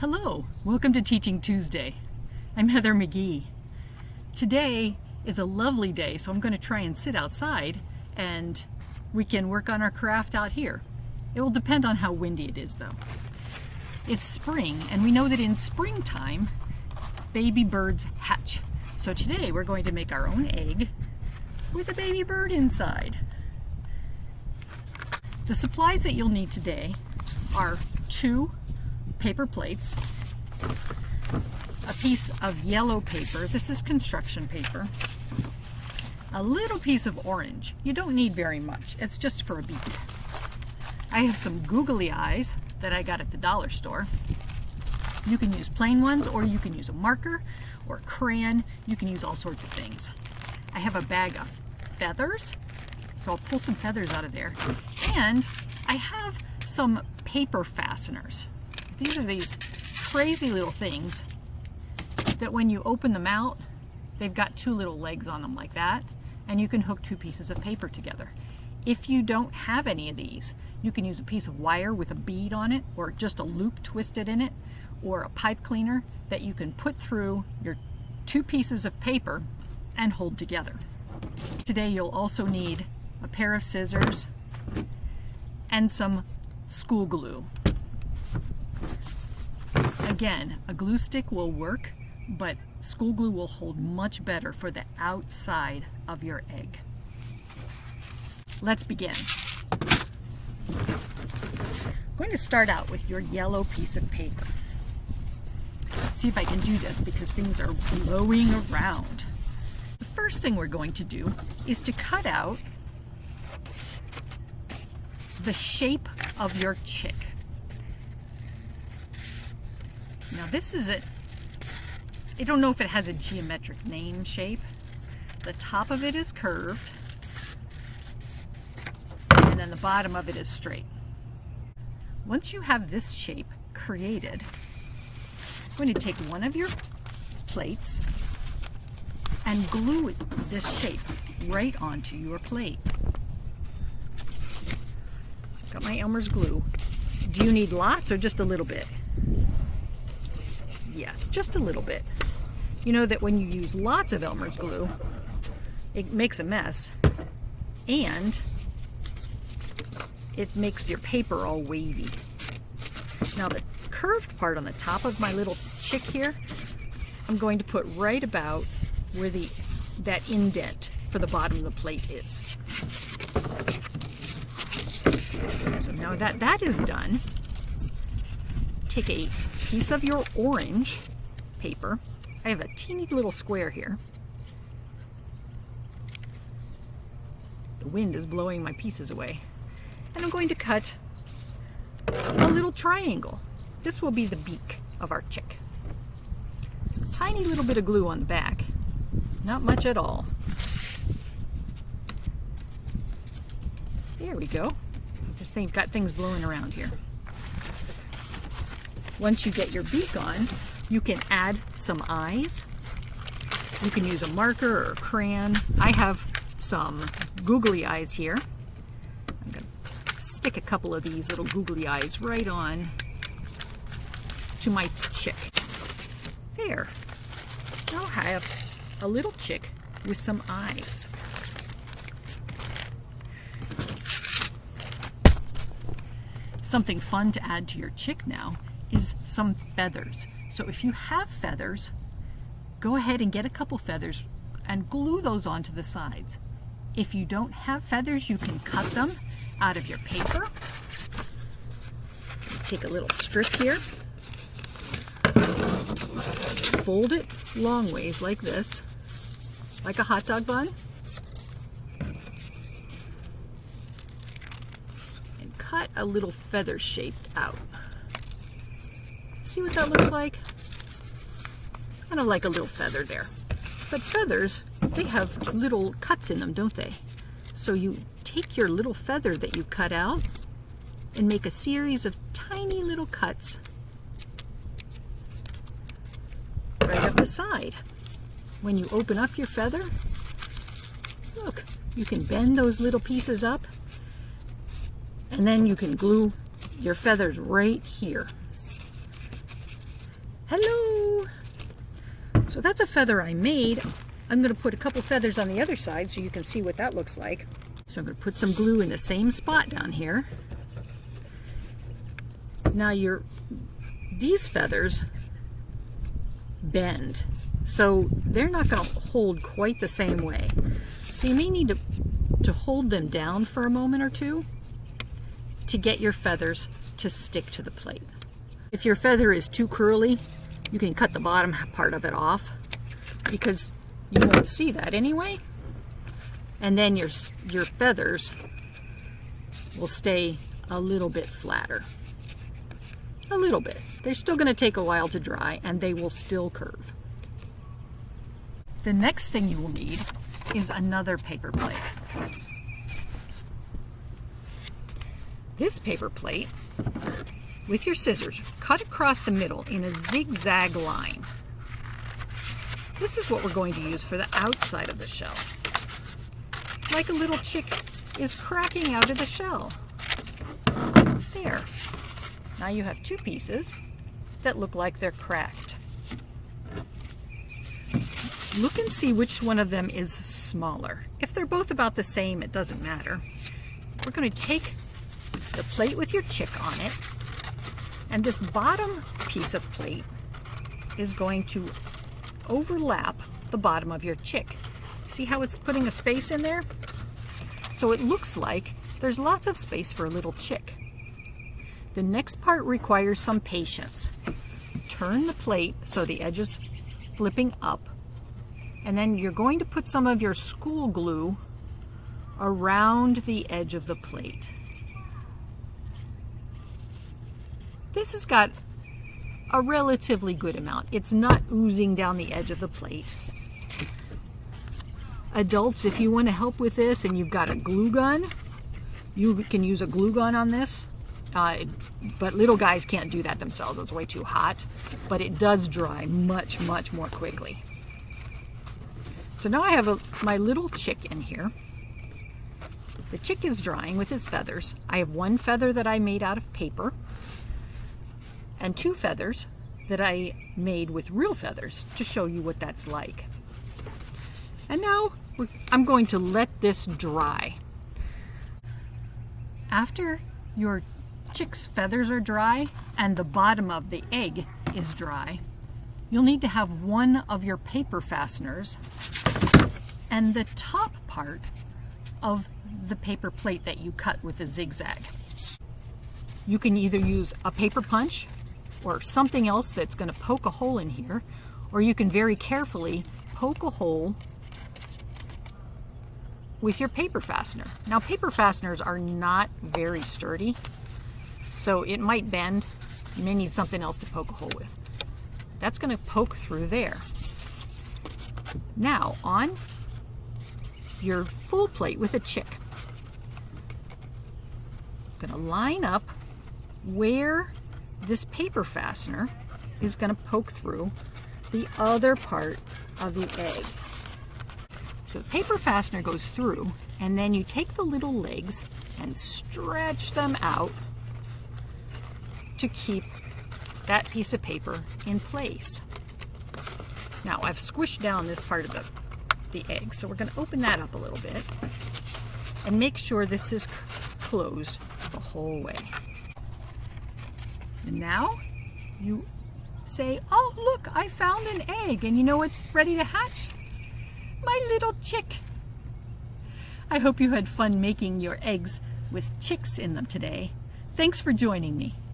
Hello, welcome to Teaching Tuesday. I'm Heather McGee. Today is a lovely day, so I'm going to try and sit outside and we can work on our craft out here. It will depend on how windy it is though. It's spring, and we know that in springtime, baby birds hatch. So today we're going to make our own egg with a baby bird inside. The supplies that you'll need today are 2 paper plates, a piece of yellow paper, this is construction paper, a little piece of orange. You don't need very much, it's just for a bead. I have some googly eyes that I got at the dollar store. You can use plain ones, or you can use a marker or a crayon. You can use all sorts of things. I have a bag of feathers, so I'll pull some feathers out of there. And I have some paper fasteners. These are these crazy little things that when you open them out, they've got 2 little legs on them like that, and you can hook 2 pieces of paper together. If you don't have any of these, you can use a piece of wire with a bead on it, or just a loop twisted in it, or a pipe cleaner that you can put through your 2 pieces of paper and hold together. Today you'll also need a pair of scissors and some school glue. Again, a glue stick will work, but school glue will hold much better for the outside of your egg. Let's begin. I'm going to start out with your yellow piece of paper. Let's see if I can do this because things are blowing around. The first thing we're going to do is to cut out the shape of your chick. Now this is I don't know if it has a geometric name shape. The top of it is curved, and then the bottom of it is straight. Once you have this shape created, I'm going to take one of your plates and glue this shape right onto your plate. Got my Elmer's glue. Do you need lots or just a little bit? Yes, just a little bit. You know that when you use lots of Elmer's glue, it makes a mess, and it makes your paper all wavy. Now the curved part on the top of my little chick here, I'm going to put right about where that indent for the bottom of the plate is. So now that is done, take a piece of your orange paper. I have a teeny little square here. The wind is blowing my pieces away. And I'm going to cut a little triangle. This will be the beak of our chick. Tiny little bit of glue on the back. Not much at all. There we go. They've got things blowing around here. Once you get your beak on, you can add some eyes. You can use a marker or a crayon. I have some googly eyes here. I'm going to stick a couple of these little googly eyes right on to my chick. There. Now I have a little chick with some eyes. Something fun to add to your chick now is some feathers. So if you have feathers, go ahead and get a couple feathers and glue those onto the sides. If you don't have feathers, you can cut them out of your paper. Take a little strip here, fold it long ways like this, like a hot dog bun, and cut a little feather shaped out. See what that looks like? It's kind of like a little feather there. But feathers, they have little cuts in them, don't they? So you take your little feather that you cut out and make a series of tiny little cuts right up the side. When you open up your feather, look, you can bend those little pieces up, and then you can glue your feathers right here. Hello! So that's a feather I made. I'm going to put a couple feathers on the other side so you can see what that looks like. So I'm going to put some glue in the same spot down here. Now these feathers bend, so they're not going to hold quite the same way. So you may need to hold them down for a moment or two to get your feathers to stick to the plate. If your feather is too curly, you can cut the bottom part of it off because you won't see that anyway. And then your feathers will stay a little bit flatter. A little bit. They're still going to take a while to dry and they will still curve. The next thing you will need is another paper plate. This paper plate, with your scissors, cut across the middle in a zigzag line. This is what we're going to use for the outside of the shell. Like a little chick is cracking out of the shell. There. Now you have two pieces that look like they're cracked. Look and see which one of them is smaller. If they're both about the same, it doesn't matter. We're going to take the plate with your chick on it, and this bottom piece of plate is going to overlap the bottom of your chick. See how it's putting a space in there? So it looks like there's lots of space for a little chick. The next part requires some patience. Turn the plate so the edge is flipping up, and then you're going to put some of your school glue around the edge of the plate. This has got a relatively good amount. It's not oozing down the edge of the plate. Adults, if you want to help with this and you've got a glue gun, you can use a glue gun on this. But little guys can't do that themselves. It's way too hot. But it does dry much, much more quickly. So now I have my little chick in here. The chick is drying with his feathers. I have one feather that I made out of paper and two feathers that I made with real feathers to show you what that's like. And now I'm going to let this dry. After your chick's feathers are dry and the bottom of the egg is dry, you'll need to have one of your paper fasteners and the top part of the paper plate that you cut with a zigzag. You can either use a paper punch or something else that's going to poke a hole in here, or you can very carefully poke a hole with your paper fastener. Now, paper fasteners are not very sturdy, so it might bend. You may need something else to poke a hole with. That's going to poke through there. Now, on your full plate with a chick, I'm going to line up where this paper fastener is going to poke through the other part of the egg. So the paper fastener goes through, and then you take the little legs and stretch them out to keep that piece of paper in place. Now I've squished down this part of the egg, so we're going to open that up a little bit and make sure this is closed the whole way. And now you say, oh look, I found an egg, and you know what's ready to hatch? My little chick. I hope you had fun making your eggs with chicks in them today. Thanks for joining me.